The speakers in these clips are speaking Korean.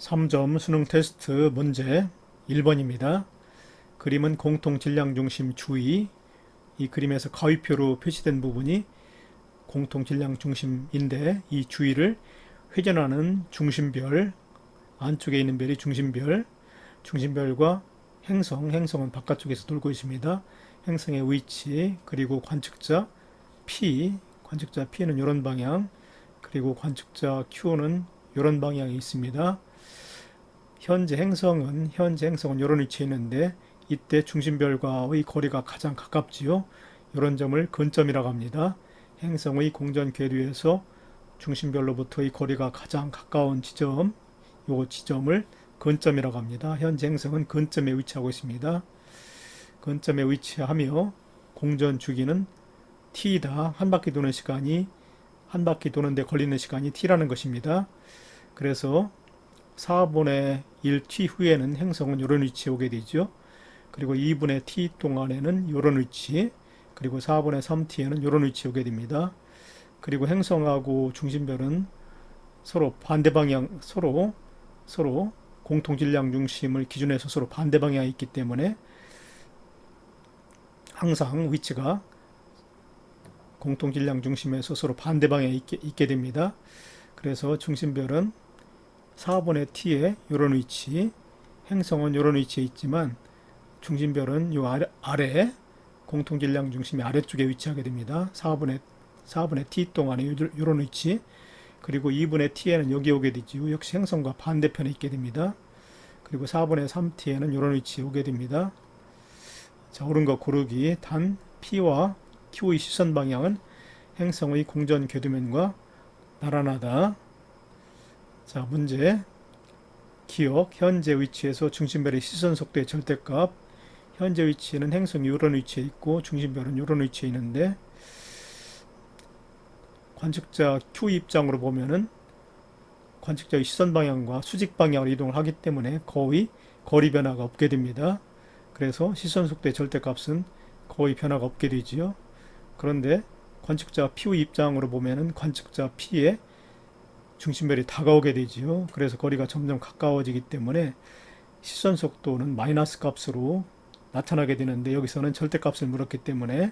3점 수능 테스트 문제 1번입니다. 그림은 공통 질량 중심 주의. 이 그림에서 가위표로 표시된 부분이 공통 질량 중심인데 이 주위를 회전하는 중심별, 안쪽에 있는 별이 중심별, 중심별과 행성은 바깥쪽에서 돌고 있습니다. 행성의 위치, 그리고 관측자 관측자 P는 이런 방향, 그리고 관측자 Q는 이런 방향이 있습니다. 현재 행성은 이런 위치에 있는데 이때 중심별과의 거리가 가장 가깝지요. 이런 점을 근점이라고 합니다. 행성의 공전 궤도에서 중심별로부터의 거리가 가장 가까운 지점, 이 지점을 근점이라고 합니다. 현재 행성은 근점에 위치하고 있습니다. 근점에 위치하며 공전 주기는 t이다. 한 바퀴 도는데 걸리는 시간이 t라는 것입니다. 그래서 4분의 1t 후에는 행성은 이런 위치에 오게 되죠. 그리고 2분의 t 동안에는 이런 위치, 그리고 4분의 3t에는 이런 위치에 오게 됩니다. 그리고 행성하고 중심별은 서로 반대 방향, 서로 공통 질량 중심을 기준해서 서로 반대 방향에 있기 때문에 항상 위치가 공통 질량 중심에서 서로 반대 방향에 있게 됩니다. 그래서 중심별은 4분의 t에 이런 위치, 행성은 이런 위치에 있지만 중심별은 이 아래 공통 질량 중심이 아래쪽에 위치하게 됩니다. 4분의 t 동안에 이런 위치, 그리고 2분의 t에는 여기 오게 되지요. 역시 행성과 반대편에 있게 됩니다. 그리고 4분의 3t에는 이런 위치에 오게 됩니다. 자, 옳은 거 고르기. 단 P와 Q의 시선 방향은 행성의 공전 궤도면과 나란하다. 자, 문제. 기억, 현재 위치에서 중심별의 시선 속도의 절대값. 현재 위치에는 행성이 이런 위치에 있고 중심별은 이런 위치에 있는데 관측자 Q 입장으로 보면은 관측자의 시선 방향과 수직 방향으로 이동을 하기 때문에 거의 거리 변화가 없게 됩니다. 그래서 시선 속도의 절대값은 거의 변화가 없게 되지요. 그런데 관측자 P 입장으로 보면은 관측자 P에 중심별이 다가오게 되지요. 그래서 거리가 점점 가까워지기 때문에 시선 속도는 마이너스 값으로 나타나게 되는데 여기서는 절대값을 물었기 때문에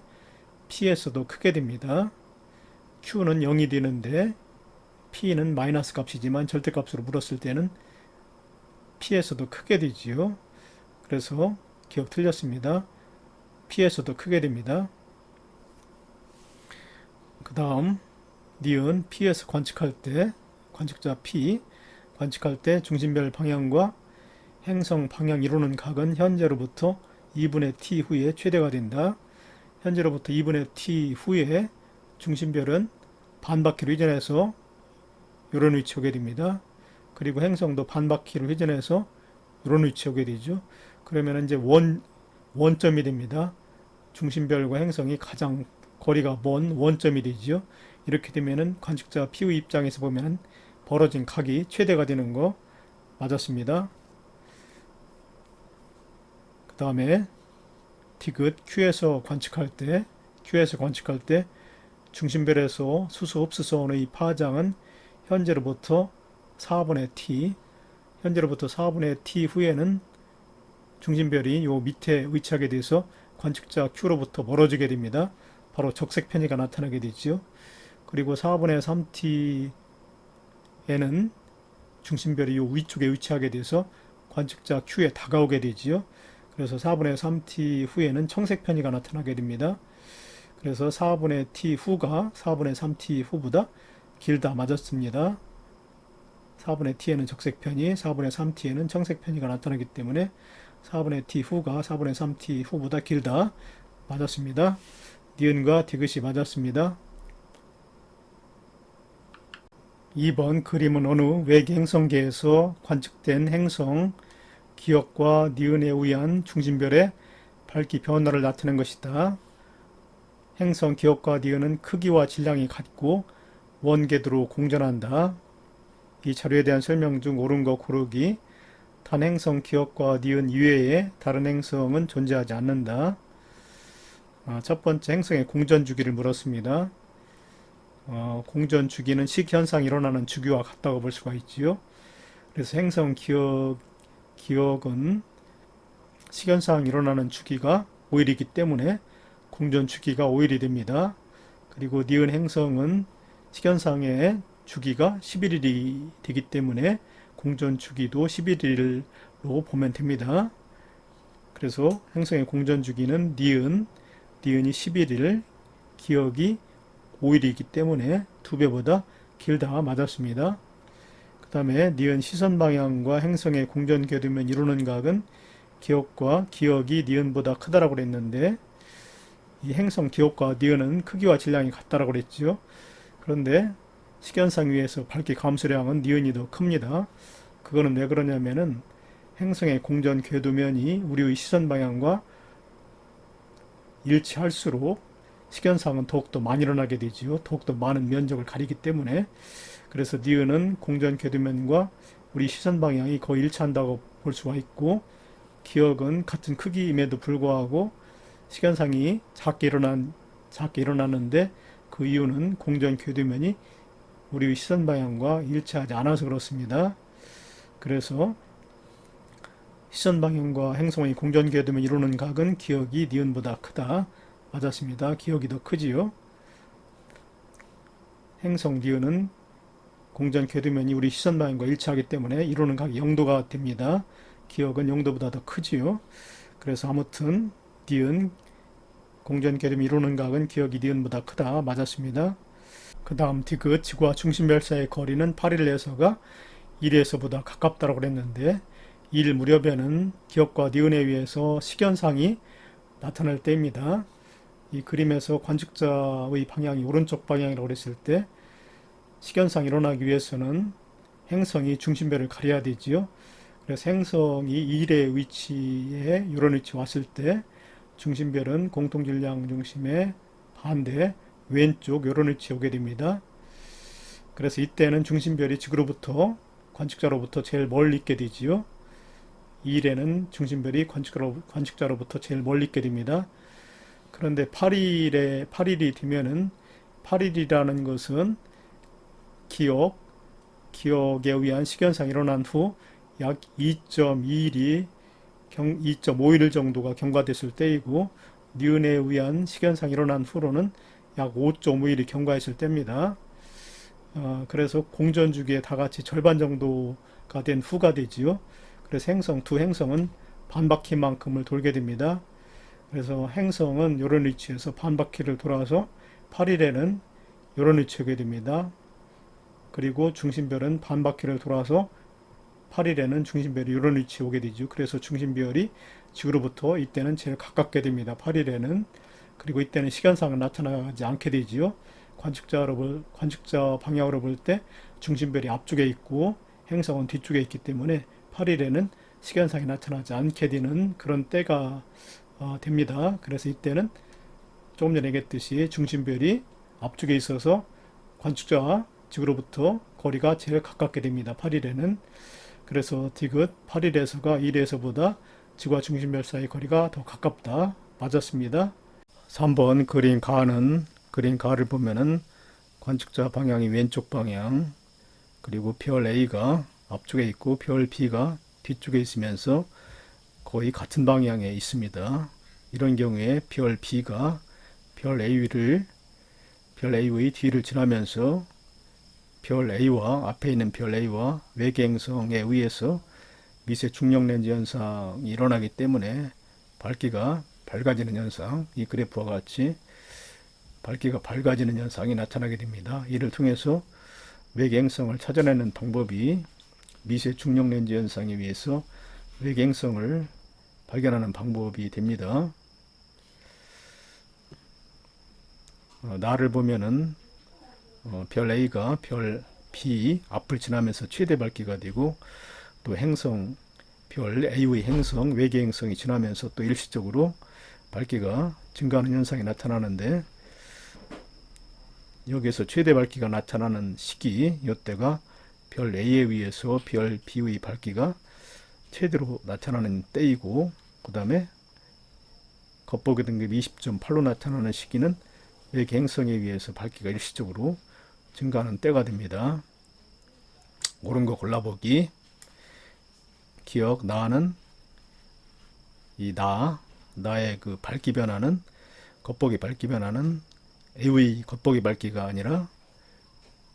P에서도 크게 됩니다. Q는 0이 되는데 P는 마이너스 값이지만 절대값으로 물었을 때는 P에서도 크게 되지요. 그래서 기억 틀렸습니다. P에서도 크게 됩니다. 그 다음 니은 P에서 관측할 때 관측자 P 관측할 때 중심별 방향과 행성 방향 이루는 각은 현재로부터 2분의 t 후에 최대가 된다. 현재로부터 2분의 t 후에 중심별은 반바퀴로 회전해서 이런 위치에 오게 됩니다. 그리고 행성도 반바퀴로 회전해서 이런 위치에 오게 되죠. 그러면 이제 원점이 됩니다. 중심별과 행성이 가장 거리가 먼 원점이 되죠. 이렇게 되면은 관측자 P의 입장에서 보면 벌어진 각이 최대가 되는 거 맞았습니다. 그 다음에 디귿 Q에서 관측할 때 중심별에서 수소 흡수선의 파장은 현재로부터 4분의 t 후에는 중심별이 요 밑에 위치하게 돼서 관측자 Q로부터 멀어지게 됩니다. 바로 적색 편의가 나타나게 되죠. 그리고 4분의 3t에는 중심별이 요 위쪽에 위치하게 돼서 관측자 Q에 다가오게 되지요. 그래서 4분의 3t 후에는 청색 편의가 나타나게 됩니다. 그래서 4분의 t 후가 4분의 3t 후보다 길다 맞았습니다. 4분의 t에는 적색 편의, 4분의 3t에는 청색 편의가 나타나기 때문에 4분의 t 후가 4분의 3t 후보다 길다 맞았습니다. 니은과 디귿이 맞았습니다. 2번 그림은 어느 외계 행성계에서 관측된 행성 기억과 니은에 의한 중심별의 밝기 변화를 나타낸 것이다. 행성 기억과 니은은 크기와 질량이 같고 원궤도로 공전한다. 이 자료에 대한 설명 중 옳은 거 고르기. 단 행성 기억과 니은 이외에 다른 행성은 존재하지 않는다. 첫 번째 행성의 공전 주기를 물었습니다. 공전 주기는 식현상이 일어나는 주기와 같다고 볼 수가 있지요. 그래서 행성 기억은 시간상 일어나는 주기가 5일이기 때문에 공전 주기가 5일이 됩니다. 그리고 니은 행성은 시간상의 주기가 11일이 되기 때문에 공전 주기도 11일로 보면 됩니다. 그래서 행성의 공전 주기는 니은이 11일, 기억이 5일이기 때문에 2배보다 길다. 맞았습니다. 그 다음에 니은 시선 방향과 행성의 공전 궤도면 이루는 각은 기억이 니은보다 크다라고 그랬는데, 이 행성 기억과 니은은 크기와 질량이 같다라고 그랬죠. 그런데 시간상 위에서 밝기 감소량은 니은이 더 큽니다. 그거는 왜 그러냐면은 행성의 공전 궤도면이 우리의 시선 방향과 일치할수록 시간상은 더욱더 많이 일어나게 되지요. 더욱더 많은 면적을 가리기 때문에. 그래서 니은은 공전 궤도면과 우리 시선 방향이 거의 일치한다고 볼 수가 있고, 기억은 같은 크기임에도 불구하고 시간상이 작게 일어나는데, 그 이유는 공전 궤도면이 우리의 시선 방향과 일치하지 않아서 그렇습니다. 그래서 시선 방향과 행성의 공전 궤도면 이루는 각은 기억이 니은보다 크다. 맞았습니다. 기억이 더 크지요. 행성 니은은 공전 궤도면이 우리 시선 방향과 일치하기 때문에 이루는 각이 0도가 됩니다. 기억은 0도보다 더 크지요. 그래서 아무튼 니은 공전 궤도면 이루는 각은 기억이 니은보다 크다. 맞았습니다. 그 다음 디귿 지구와 중심별 사이의 거리는 8일에서가 1에서보다 가깝다고 그랬는데, 1 무렵에는 기억과 니은에 의해서 시견상이 나타날 때입니다. 이 그림에서 관측자의 방향이 오른쪽 방향이라고 그랬을 때 시견상이 일어나기 위해서는 행성이 중심별을 가려야 되지요. 그래서 행성이 1의 위치에 이런 위치 왔을 때 중심별은 공통질량 중심의 반대 왼쪽 이런 위치에 오게 됩니다. 그래서 이때는 중심별이 지구로부터 관측자로부터 제일 멀리 있게 되지요. 2일에는 중심별이 관측자로부터 제일 멀리 있게 됩니다. 그런데 8일이 되면은 8일이라는 것은 기억에 의한 시견상이 일어난 후 약 2.5일 정도가 경과됐을 때이고, 니은에 의한 시견상이 일어난 후로는 약 5.5일이 경과했을 때입니다. 그래서 공전주기에 다 같이 절반 정도가 된 후가 되지요. 그래서 두 행성은 반바퀴만큼을 돌게 됩니다. 그래서 행성은 이런 위치에서 반바퀴를 돌아서 8일에는 이런 위치에 오게 됩니다. 그리고 중심별은 반바퀴를 돌아서 8일에는 중심별이 이런 위치에 오게 되죠. 그래서 중심별이 지구로부터 이때는 제일 가깝게 됩니다. 8일에는. 그리고 이때는 시간상은 나타나지 않게 되지요. 관측자 방향으로 볼 때 중심별이 앞쪽에 있고 행성은 뒤쪽에 있기 때문에 8일에는 시간상이 나타나지 않게 되는 그런 때가 됩니다. 그래서 이때는 조금 전에 얘기했듯이 중심별이 앞쪽에 있어서 관측자와 지구로부터 거리가 제일 가깝게 됩니다. 8일에는. 그래서 디귿 8일에서가 1에서보다 지구와 중심별 사이 거리가 더 가깝다. 맞았습니다. 3번 그린 가를 보면은 관측자 방향이 왼쪽 방향, 그리고 별 A가 앞쪽에 있고 별 B가 뒤쪽에 있으면서 거의 같은 방향에 있습니다. 이런 경우에 별 B가 별 A의 뒤를 지나면서 앞에 있는 별 A와 외계 행성에 의해서 미세 중력 렌즈 현상이 일어나기 때문에 밝기가 밝아지는 현상, 이 그래프와 같이 밝기가 밝아지는 현상이 나타나게 됩니다. 이를 통해서 외계 행성을 찾아내는 방법이 미세 중력 렌즈 현상에 의해서 외계 행성을 발견하는 방법이 됩니다. 나를 보면은 별 A가 별 B 앞을 지나면서 최대 밝기가 되고, 또 별 A의 행성, 외계 행성이 지나면서 또 일시적으로 밝기가 증가하는 현상이 나타나는데, 여기에서 최대 밝기가 나타나는 시기, 이때가 별 A에 의해서 별 B의 밝기가 최대로 나타나는 때이고, 그 다음에 겉보기 등급 20.8로 나타나는 시기는 외계 행성에 의해서 밝기가 일시적으로 증가하는 때가 됩니다. 옳은 거 골라보기. 기억, 나는 이 나의 그 밝기 변화는, 겉보기 밝기 변화는 A의 겉보기 밝기가 아니라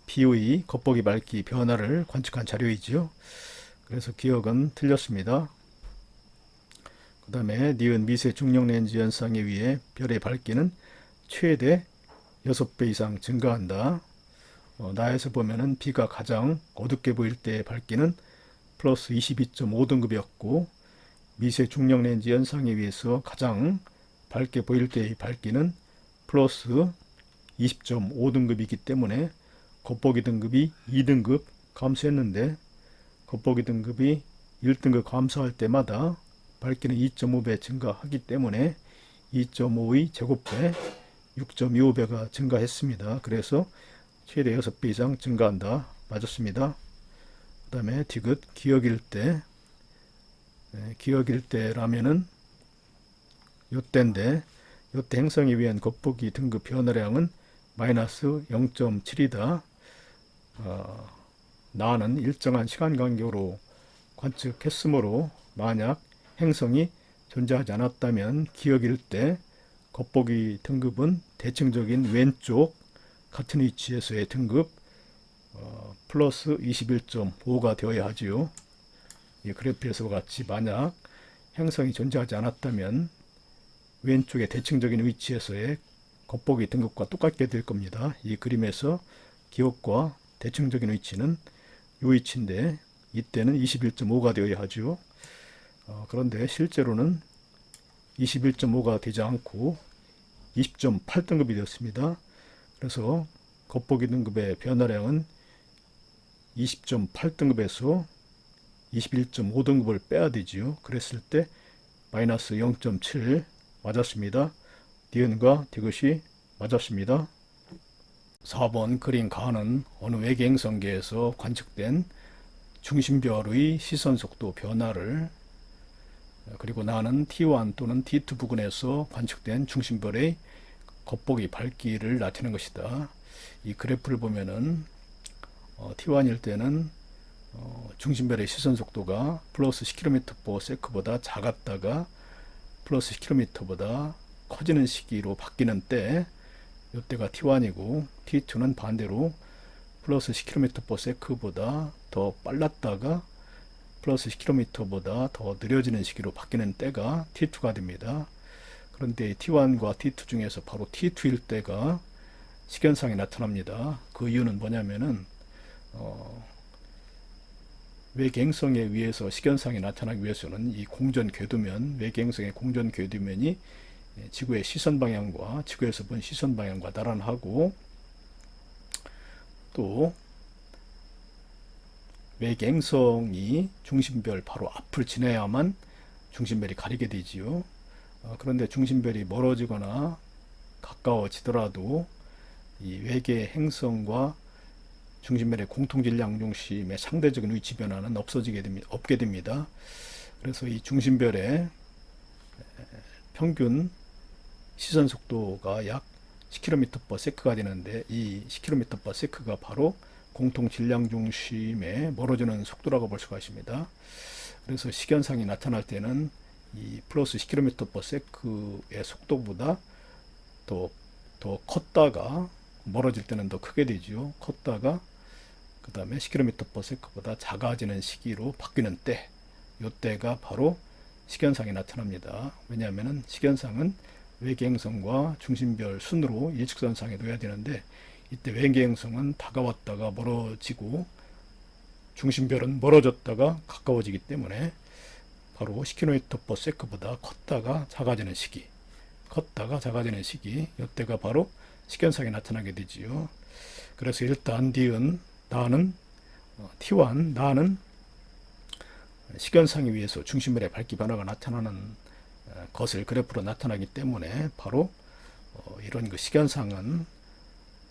B의 겉보기 밝기 변화를 관측한 자료이지요. 그래서 기억은 틀렸습니다. 그 다음에 니은 미세 중력 렌즈 현상에 의해 별의 밝기는 최대 6배 이상 증가한다. 나에서 보면은 B가 가장 어둡게 보일 때의 밝기는 플러스 22.5등급이었고, 미세 중력 렌즈 현상에 의해서 가장 밝게 보일 때의 밝기는 플러스 20.5등급이기 때문에 겉보기 등급이 2등급 감소했는데, 겉보기 등급이 1등급 감소할 때마다 밝기는 2.5배 증가하기 때문에 2.5의 제곱배 6.25배가 증가했습니다. 그래서 최대 6배 이상 증가한다. 맞았습니다. 그 다음에 디귿 기억일 때, 기억일 때라면은 요때인데, 요때 행성에 의한 겉보기 등급 변화량은 마이너스 0.7이다. 나는 일정한 시간 간격으로 관측했으므로 만약 행성이 존재하지 않았다면 기억일 때 겉보기 등급은 대칭적인 왼쪽 같은 위치에서의 등급 플러스 21.5가 되어야 하지요. 이 그래프에서와 같이 만약 행성이 존재하지 않았다면 왼쪽의 대칭적인 위치에서의 겉보기 등급과 똑같게 될 겁니다. 이 그림에서 기억과 대칭적인 위치는 이 위치인데 이때는 21.5가 되어야 하죠. 그런데 실제로는 21.5가 되지 않고 20.8등급이 되었습니다. 그래서 겉보기 등급의 변화량은 20.8등급에서 21.5등급을 빼야 되지요. 그랬을 때 마이너스 0.7 맞았습니다. 니은과 디귿이 맞았습니다. 4번 그린 가는 어느 외계 행성계에서 관측된 중심별의 시선 속도 변화를, 그리고 나는 T1 또는 T2 부근에서 관측된 중심별의 겉보기 밝기를 나타낸 것이다. 이 그래프를 보면은 T1일 때는 중심별의 시선 속도가 플러스 10km/s보다 작았다가 플러스 10km보다 커지는 시기로 바뀌는 때, 이때가 T1이고, T2는 반대로 플러스 10km/s보다 더 빨랐다가 플러스 10km보다 더 느려지는 시기로 바뀌는 때가 T2가 됩니다. 그런데 T1과 T2 중에서 바로 T2일 때가 식견상이 나타납니다. 그 이유는 뭐냐면은 외계행성에 의해서 식견상이 나타나기 위해서는 이 공전 궤도면, 외계행성의 공전 궤도면이 지구의 시선 방향과, 지구에서 본 시선 방향과 나란하고, 또 외계행성이 중심별 바로 앞을 지나야만 중심별이 가리게 되지요. 그런데 중심별이 멀어지거나 가까워지더라도 이 외계 행성과 중심별의 공통질량 중심의 상대적인 위치 변화는 없게 됩니다. 그래서 이 중심별의 평균 시선 속도가 약 10km/s가 되는데, 이 10km/s가 바로 공통질량 중심에 멀어지는 속도라고 볼 수가 있습니다. 그래서 식견상이 나타날 때는 이 플러스 10km/s의 속도보다 더 컸다가, 멀어질 때는 더 크게 되죠. 컸다가 그 다음에 10km/s보다 작아지는 시기로 바뀌는 때, 이때가 바로 식견상이 나타납니다. 왜냐하면 식견상은 외계행성과 중심별 순으로 일직선상에 놓여야 되는데, 이때 외계행성은 다가왔다가 멀어지고 중심별은 멀어졌다가 가까워지기 때문에 바로 10km/s보다 컸다가 작아지는 시기, 이때가 바로 식견상이 나타나게 되지요. 그래서 일단 나는 T1, 나는 식견상에 의해서 중심별의 밝기 변화가 나타나는 것을 그래프로 나타나기 때문에 바로 이런 그 식견상은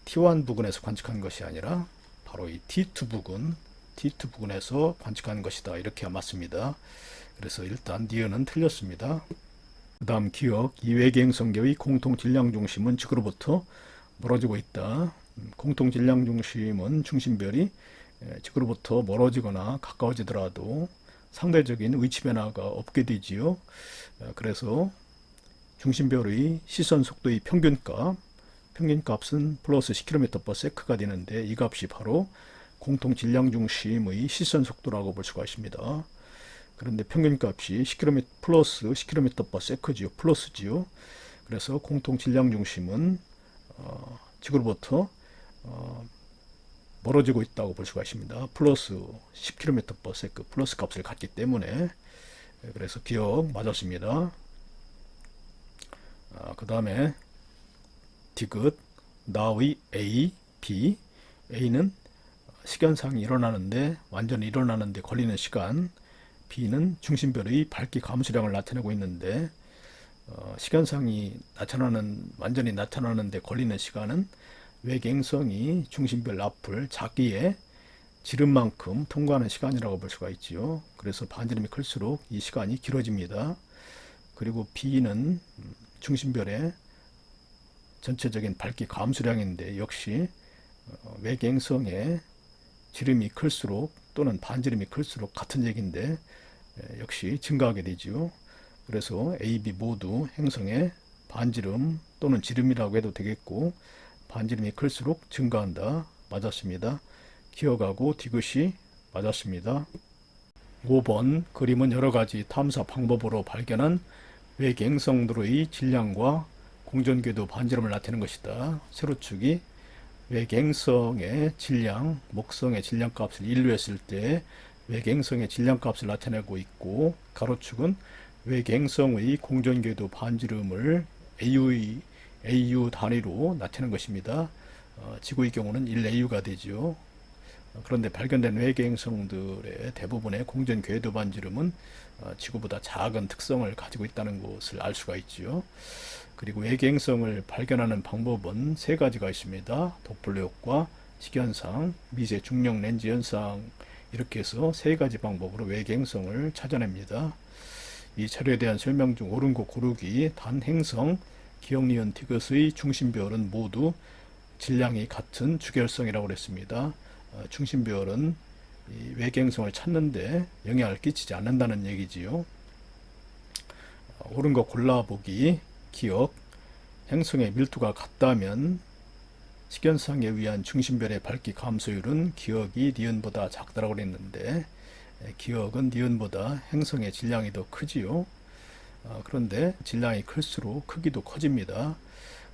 T1 부근에서 관측한 것이 아니라 바로 이 T2 부근에서 관측한 것이다. 이렇게 맞습니다. 그래서 일단 니은은 틀렸습니다. 그 다음 기억, 이 외계행성계의 공통질량 중심은 지구로부터 멀어지고 있다. 공통질량 중심은 중심별이 지구로부터 멀어지거나 가까워지더라도 상대적인 위치 변화가 없게 되지요. 그래서 중심별의 시선 속도의 평균값은 플러스 10km/s가 되는데 이 값이 바로 공통 질량 중심의 시선 속도라고 볼 수가 있습니다. 그런데 평균값이 10km 플러스 10km/s지요. 플러스지요. 그래서 공통 질량 중심은 지구로부터 멀어지고 있다고 볼 수가 있습니다. 플러스 10km/s 플러스 값을 갖기 때문에. 그래서 기억 맞았습니다. 그 다음에 디귿 나의 A, B. A는 시간상이 일어나는데 완전히 일어나는데 걸리는 시간, B는 중심별의 밝기 감소량을 나타내고 있는데 시간상이 완전히 나타나는데 걸리는 시간은 외계행성이 중심별 앞을 작기에 지름만큼 통과하는 시간이라고 볼 수가 있지요. 그래서 반지름이 클수록 이 시간이 길어집니다. 그리고 B는 중심별의 전체적인 밝기 감소량인데 역시 외계행성의 지름이 클수록 또는 반지름이 클수록 같은 얘기인데 역시 증가하게 되지요. 그래서 A, B 모두 행성의 반지름 또는 지름이라고 해도 되겠고 반지름이 클수록 증가한다. 맞았습니다. 기억하고 디귿이 맞았습니다. 5번 그림은 여러가지 탐사 방법으로 발견한 외계행성들의 질량과 공전궤도 반지름을 나타내는 것이다. 세로축이 외계행성의 질량, 목성의 질량값을 1로 했을 때 외계행성의 질량값을 나타내고 있고 가로축은 외계행성의 공전궤도 반지름을 AU 단위로 나타내는 것입니다. 지구의 경우는 1AU가 되죠. 그런데 발견된 외계행성들의 대부분의 공전 궤도 반지름은 지구보다 작은 특성을 가지고 있다는 것을 알 수가 있죠. 그리고 외계행성을 발견하는 방법은 세 가지가 있습니다. 도플러 효과, 식현상, 미세 중력 렌즈 현상 이렇게 해서 세 가지 방법으로 외계행성을 찾아냅니다. 이 자료에 대한 설명 중 옳은 거 고르기. 단 행성, 기억, 니은, 디귿의 중심별은 모두 질량이 같은 주결성이라고 그랬습니다. 중심별은 외계행성을 찾는데 영향을 끼치지 않는다는 얘기지요. 옳은 거 골라보기. 기억, 행성의 밀도가 같다면 식현상에 의한 중심별의 밝기 감소율은 기억이 니은보다 작다라고 그랬는데 기억은 니은보다 행성의 질량이 더 크지요. 그런데 질량이 클수록 크기도 커집니다.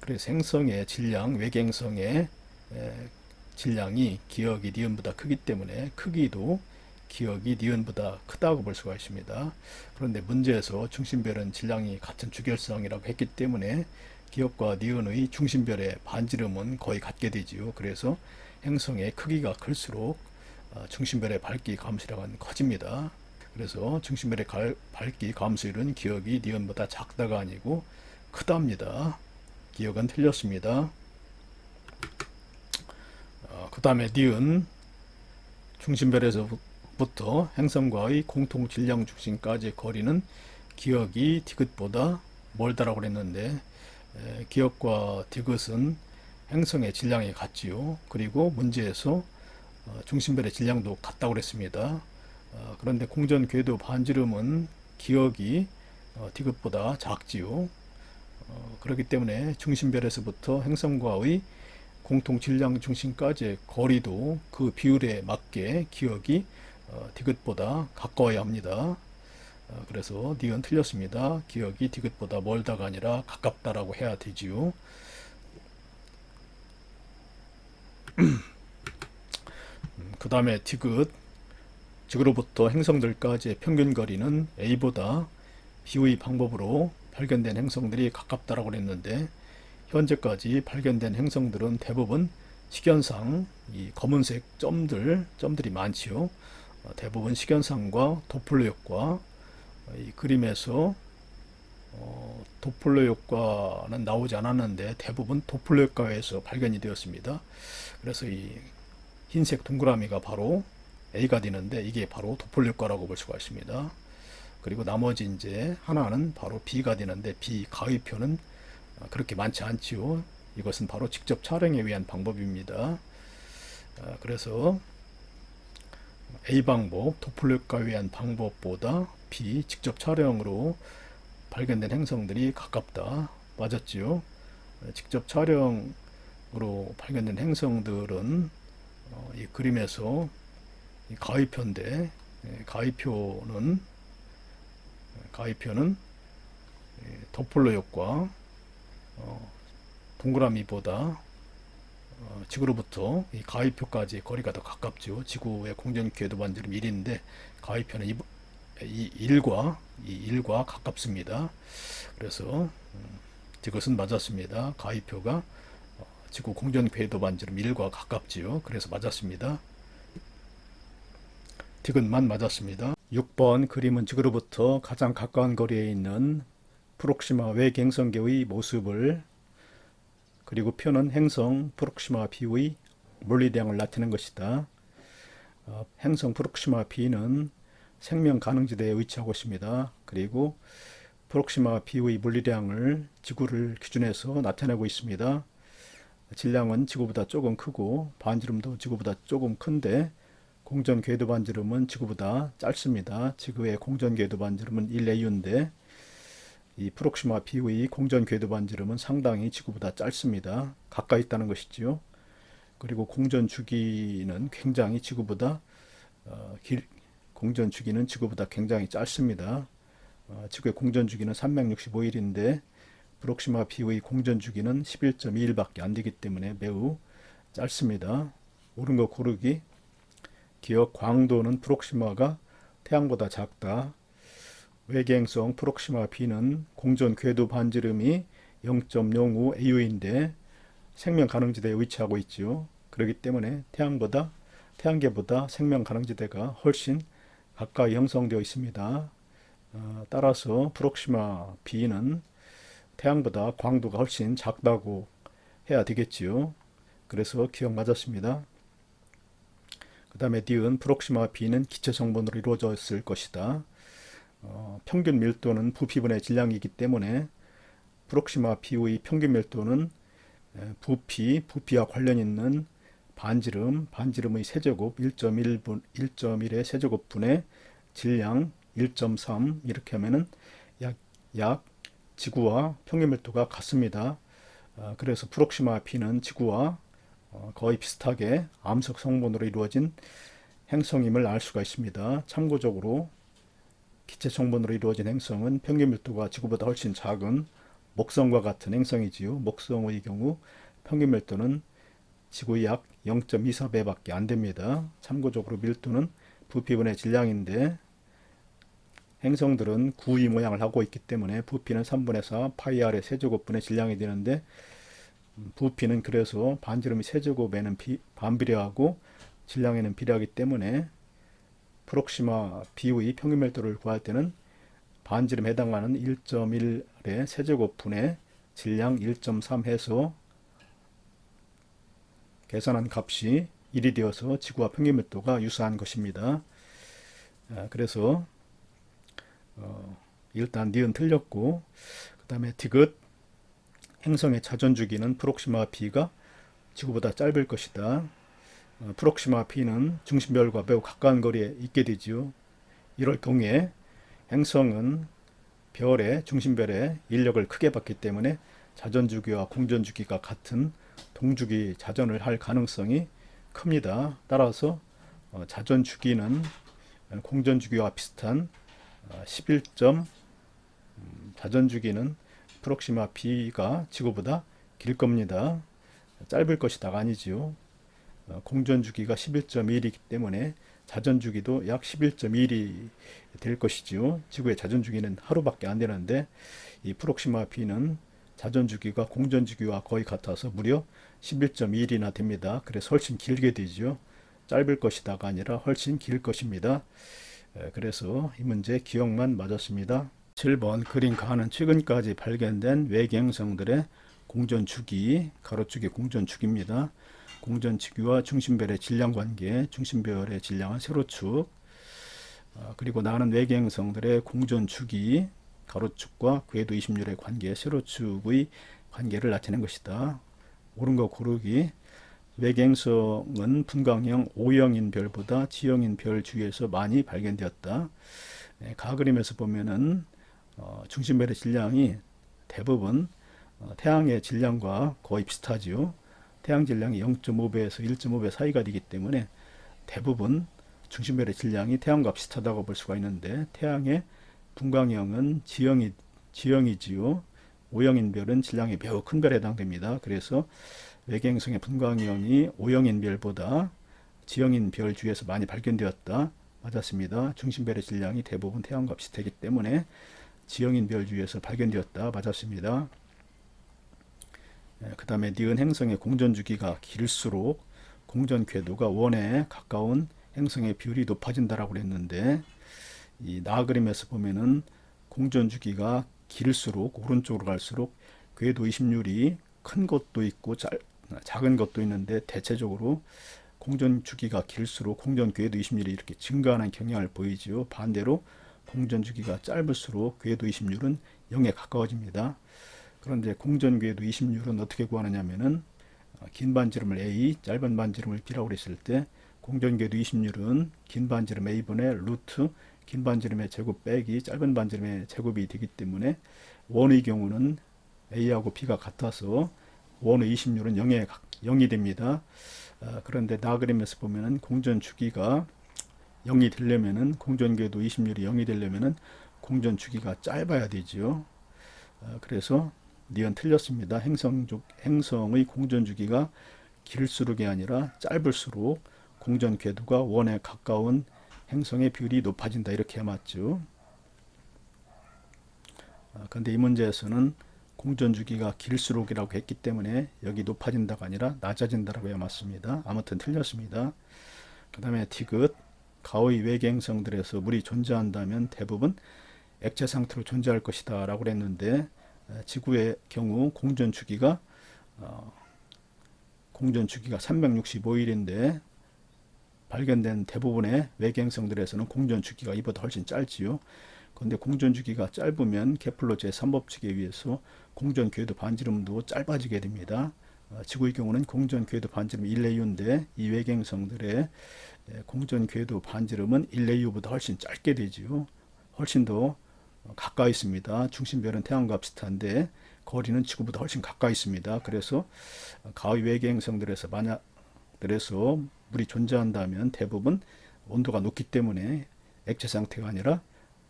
그래서 행성의 질량, 외계행성의 질량이 기억이 니은보다 크기 때문에 크기도 기억이 니은보다 크다고 볼 수가 있습니다. 그런데 문제에서 중심별은 질량이 같은 주결성이라고 했기 때문에 기억과 니은의 중심별의 반지름은 거의 같게 되지요. 그래서 행성의 크기가 클수록 중심별의 밝기 감소량은 커집니다. 그래서 중심별의 밝기 감소율은 기억이 니은보다 작다가 아니고 크답니다. 기억은 틀렸습니다. 그 다음에 니은, 중심별에서부터 행성과의 공통 질량 중심까지의 거리는 기억이 디귿보다 멀다라고 그랬는데 기억과 디귿은 행성의 질량이 같지요. 그리고 문제에서 중심별의 질량도 같다고 그랬습니다. 그런데 공전 궤도 반지름은 기억이 디귿보다 작지요. 그렇기 때문에 중심별에서부터 행성과의 공통 질량 중심까지의 거리도 그 비율에 맞게 기억이 디귿보다 가까워야 합니다. 그래서 니은 틀렸습니다. 기억이 디귿보다 멀다가 아니라 가깝다라고 해야 되지요. 그 다음에 디귿, 지구로부터 행성들까지의 평균 거리는 A보다 B의 방법으로 발견된 행성들이 가깝다라고 그랬는데 현재까지 발견된 행성들은 대부분 식현상, 이 검은색 점들이 많지요. 대부분 식현상과 도플러 효과, 이 그림에서 도플러 효과는 나오지 않았는데 대부분 도플러 효과에서 발견이 되었습니다. 그래서 이 흰색 동그라미가 바로 A가 되는데 이게 바로 도플러 효과라고 볼 수가 있습니다. 그리고 나머지 이제 하나는 바로 B가 되는데 B 가위표는 그렇게 많지 않지요. 이것은 바로 직접 촬영에 의한 방법입니다. 그래서 A 방법, 도플러에 의한 방법보다 B, 직접 촬영으로 발견된 행성들이 가깝다. 맞았지요? 직접 촬영으로 발견된 행성들은 이 그림에서 이 가위표인데, 가위표는 도플러 효과, 동그라미보다 지구로부터 이 가위표까지 거리가 더 가깝죠. 지구의 공전 궤도 반지름 1인데 가위표는 이 1과 가깝습니다. 그래서 이것은 맞았습니다. 가위표가 지구 공전 궤도 반지름 1과 가깝지요. 그래서 맞았습니다. 디귿만 맞았습니다. 6번 그림은 지구로부터 가장 가까운 거리에 있는 프록시마 외행성계의 모습을, 그리고 표는 행성 프록시마 B의 물리대항을 나타낸 것이다. 행성 프록시마 B는 생명 가능지대에 위치하고 있습니다. 그리고 프록시마 B의 물리대항을 지구를 기준해서 나타내고 있습니다. 질량은 지구보다 조금 크고 반지름도 지구보다 조금 큰데 공전 궤도 반지름은 지구보다 짧습니다. 지구의 공전 궤도 반지름은 1AU인데 이 프록시마 B의 공전 궤도 반지름은 상당히 지구보다 짧습니다. 가까이 있다는 것이지요. 그리고 공전 주기는 굉장히 지구보다 굉장히 짧습니다. 지구의 공전 주기는 365일인데 프록시마 B의 공전 주기는 11.2일밖에 안 되기 때문에 매우 짧습니다. 옳은 거 고르기. 기억 광도는 프록시마가 태양보다 작다. 외계행성 프록시마 B는 공전 궤도 반지름이 0.05 AU인데 생명 가능지대에 위치하고 있지요. 그렇기 때문에 태양계보다 생명 가능지대가 훨씬 가까이 형성되어 있습니다. 따라서 프록시마 B는 태양보다 광도가 훨씬 작다고 해야 되겠지요. 그래서 기억 맞았습니다. 그 다음에 D은 프록시마 B는 기체 성분으로 이루어져 있을 것이다. 평균 밀도는 부피분의 질량이기 때문에 프록시마 B의 평균 밀도는 부피와 관련 있는 반지름의 세제곱 1.1의 세제곱분의 질량 1.3 이렇게 하면은 약 지구와 평균 밀도가 같습니다. 그래서 프록시마 B는 지구와 거의 비슷하게 암석 성분으로 이루어진 행성임을 알 수가 있습니다. 참고적으로 기체 성분으로 이루어진 행성은 평균 밀도가 지구보다 훨씬 작은 목성과 같은 행성이지요. 목성의 경우 평균 밀도는 지구의 약 0.24배밖에 안 됩니다. 참고적으로 밀도는 부피분의 질량인데 행성들은 구위 모양을 하고 있기 때문에 부피는 3분의 4 파이 r의 세제곱분의 질량이 되는데 부피는 그래서 반지름이 세제곱에는 반비례하고 질량에는 비례하기 때문에 프록시마 B의 평균 밀도를 구할 때는 반지름에 해당하는 1.1의 세제곱분의 질량 1.3 해서 계산한 값이 1이 되어서 지구와 평균 밀도가 유사한 것입니다. 그래서 일단 니은 틀렸고, 그 다음에 디귿 행성의 자전 주기는 프록시마 B가 지구보다 짧을 것이다. 프록시마 B는 중심별과 매우 가까운 거리에 있게 되지요. 이럴 경우에 행성은 중심별의 인력을 크게 받기 때문에 자전주기와 공전주기가 같은 동주기 자전을 할 가능성이 큽니다. 따라서 자전주기는 공전주기와 비슷한 11점, 자전주기는 프록시마 B가 지구보다 길 겁니다. 짧을 것이다가 아니지요. 공전주기가 11.1이기 때문에 자전주기도 약 11.1이 될 것이지요. 지구의 자전주기는 하루밖에 안 되는데 이 프록시마 B는 자전주기가 공전주기와 거의 같아서 무려 11.1이나 됩니다. 그래서 훨씬 길게 되죠. 짧을 것이다가 아니라 훨씬 길 것입니다. 그래서 이 문제 기억만 맞았습니다. 7번 그림 가는 최근까지 발견된 외계행성들의 공전주기, 가로축이 공전주기입니다. 공전주기와 중심별의 질량 관계, 중심별의 질량은 세로축, 그리고 나는 외계행성들의 공전주기, 가로축과 궤도 20률의 관계, 세로축의 관계를 나타낸 것이다. 옳은 거 고르기. 외계행성은 분광형 O형인 별보다 G형인 별 주위에서 많이 발견되었다. 가 그림에서 보면은 중심별의 질량이 대부분 태양의 질량과 거의 비슷하지요. 태양 질량이 0.5배에서 1.5배 사이가 되기 때문에 대부분 중심별의 질량이 태양과 비슷하다고 볼 수가 있는데, 태양의 분광형은 G형이지요. O형인 별은 질량이 매우 큰 별에 해당됩니다. 그래서 외계행성의 분광형이 O형인 별보다 G형인 별 주위에서 많이 발견되었다. 맞았습니다. 중심별의 질량이 대부분 태양과 비슷하기 때문에 G형인 별 주위에서 발견되었다. 맞았습니다. 그 다음에 니은 행성의 공전 주기가 길수록 공전 궤도가 원에 가까운 행성의 비율이 높아진다라고 그랬는데, 이 나 그림에서 보면은 공전 주기가 길수록 오른쪽으로 갈수록 궤도 이심률이 큰 것도 있고 작은 것도 있는데, 대체적으로 공전 주기가 길수록 공전 궤도 이심률이 이렇게 증가하는 경향을 보이지요. 반대로 공전 주기가 짧을수록 궤도 이심률은 0에 가까워집니다. 그런데 공전 궤도 이심률은 어떻게 구하느냐면은 긴 반지름을 A, 짧은 반지름을 B라고 그랬을 때 공전 궤도 이심률은 긴 반지름 A분의 루트 긴 반지름의 제곱 빼기 짧은 반지름의 제곱이 되기 때문에 원의 경우는 A하고 B가 같아서 원의 이심률은 0이 됩니다. 그런데 나 그림에서 보면은 공전 주기가 0이 되려면은 공전 궤도 이심률이 0이 되려면은 공전 주기가 짧아야 되지요. 그래서 니은 틀렸습니다. 행성의 공전 주기가 길수록이 아니라 짧을수록 공전 궤도가 원에 가까운 행성의 비율이 높아진다, 이렇게 맞죠. 그런데 이 문제에서는 공전 주기가 길수록이라고 했기 때문에 여기 높아진다가 아니라 낮아진다라고 해야 맞습니다. 아무튼 틀렸습니다. 그 다음에 디귿, 가의 외계행성들에서 물이 존재한다면 대부분 액체 상태로 존재할 것이다 라고 그랬는데, 지구의 경우 공전 주기가 365일인데 발견된 대부분의 외계행성들에서는 공전 주기가 이보다 훨씬 짧지요. 그런데 공전 주기가 짧으면 케플러 제3법칙에 의해서 공전 궤도 반지름도 짧아지게 됩니다. 지구의 경우는 공전 궤도 반지름 1AU인데 이 외계행성들의 공전 궤도 반지름은 1AU보다 훨씬 짧게 되지요. 훨씬 더 가까이 있습니다. 중심별은 태양과 비슷한데 거리는 지구보다 훨씬 가까이 있습니다. 그래서 가의 외계행성들에서 물이 존재한다면 대부분 온도가 높기 때문에 액체 상태가 아니라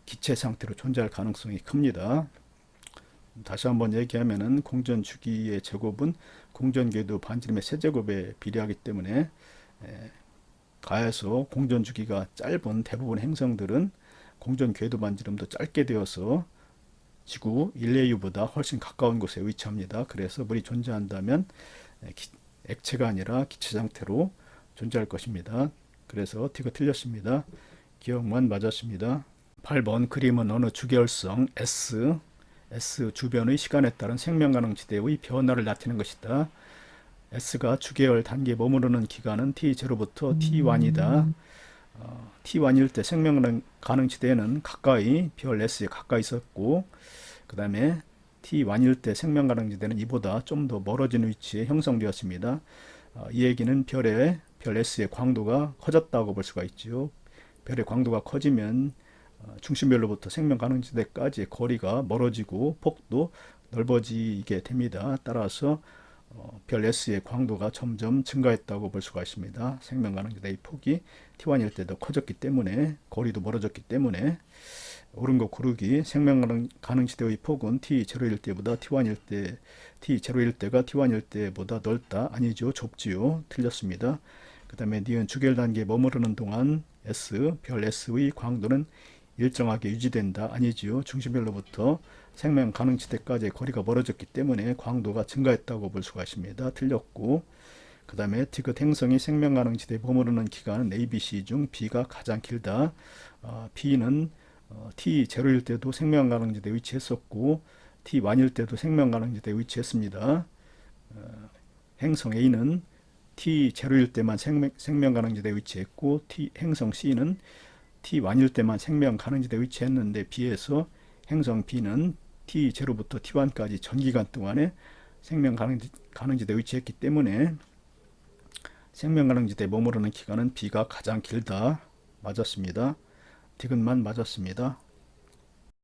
기체 상태로 존재할 가능성이 큽니다. 다시 한번 얘기하면은 공전 주기의 제곱은 공전 궤도 반지름의 세제곱에 비례하기 때문에 가에서 공전 주기가 짧은 대부분 행성들은 공전 궤도 반지름도 짧게 되어서 지구 1AU보다 훨씬 가까운 곳에 위치합니다. 그래서 물이 존재한다면 액체가 아니라 기체 상태로 존재할 것입니다. 그래서 D가 틀렸습니다. 기억만 맞았습니다. 8번 그림은 어느 주계열성 S 주변의 시간에 따른 생명 가능지대의 변화를 나타내는 것이다. S가 주계열 단계에 머무르는 기간은 T0부터 T1이다. T1일 때 생명 가능지대는 가까이 별 S에 가까이 있었고, 그 다음에 T1일 때 생명 가능지대는 이보다 좀 더 멀어진 위치에 형성되었습니다. 이 얘기는 별 S의 광도가 커졌다고 볼 수가 있죠. 별의 광도가 커지면 중심별로부터 생명 가능지대까지의 거리가 멀어지고 폭도 넓어지게 됩니다. 따라서 별 S의 광도가 점점 증가했다고 볼 수가 있습니다. 생명 가능지대의 폭이 T1일 때 더 커졌기 때문에, 거리도 멀어졌기 때문에 옳은 거 고르기. 생명 가능지대의 폭은 T0일 때보다 T0일 때가 T1일 때보다 넓다. 아니죠, 좁지요. 틀렸습니다. 그 다음에 니은 주계열 단계에 머무르는 동안 별 S의 광도는 일정하게 유지된다. 아니지요. 중심별로부터 생명 가능지대까지의 거리가 멀어졌기 때문에 광도가 증가했다고 볼 수가 있습니다. 틀렸고, 그 다음에 디귿 행성이 생명 가능지대에 머무르는 기간은 A, B, C 중 B가 가장 길다. B는 T0일 때도 생명 가능지대에 위치했었고 T1일 때도 생명 가능지대에 위치했습니다. 행성 A는 T0일 때만 생명 가능지대에 위치했고 행성 C는 T1일 때만 생명 가능지대에 위치했는데, 비해서 행성 B는 T0부터 T1까지 전 기간 동안에 생명 가능지대에 위치했기 때문에 생명가능지대에 머무르는 기간은 B가 가장 길다. 맞았습니다. 디귿만 맞았습니다.